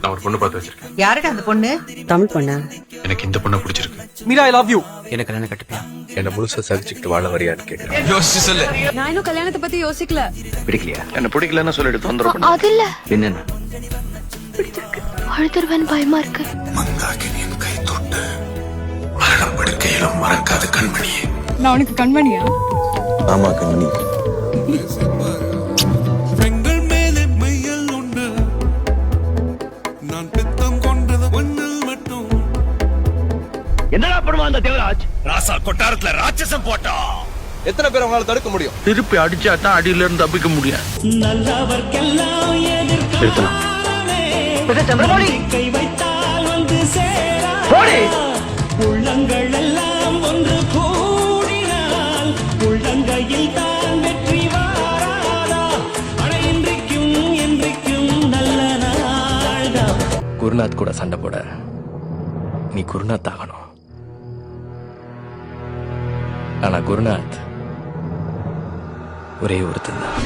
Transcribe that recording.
நான் ஒரு பொண்ணு பார்த்து வச்சிருக்கேன். யாருடா அந்த பொண்ணு? தமிழ் பொண்ணா? எனக்கு இந்த பொண்ணை பிடிச்சிருக்கு. Meera, I love you. எனக்கு கல்யாணம் கட்டுப்பியா? என்ன முழுசா சகிச்சுக்கிட்டு வாழ வரியான்னு கேட்கிறேன். யோசிச்சு சொல்லு. நான் இன்னும் கல்யாணத்தை பத்தி யோசிக்கல. பிடிக்கலையா? என்ன பிடிக்கலன்னு சொல்லிட்டு தொந்தரவு பண்ண. அது இல்ல, என்னன்னா அழுதுருவேன் பயமா இருக்கு. மந்தாகினியின் கை தொட்டு மரணம் படுக்கையிலும் மறக்காத கண்மணியே. நான் உனக்கு கண்மணியா? ஆமா கண்மணி. பெண்கள் மேலே மையல் உண்டு, நான் பித்தம் கொண்டது ஒன்னில் மட்டும். என்னடா பண்ணுவான் அந்த தேவராஜ்? ராசா கொட்டாரத்துல ராட்சசம் போட்டா எத்தனை பேர் உங்களால தடுக்க முடியும்? திருப்பி அடிச்சா தான் அடியில இருந்து தப்பிக்க முடியும். நிறுத்தலாம். சந்திரமோடி போடி. உள்ளங்கள் எல்லாம் ஒன்று கூடினால் உள்ளங்கையில் தான் வெற்றி வாராதா? இன்றைக்கும் என்றைக்கும் நல்ல நாள்தான். குருநாத் கூட சண்டை போட நீ குருநாத் ஆகணும். ஆனா குருநாத் ஒரே ஒருத்தன் தான்.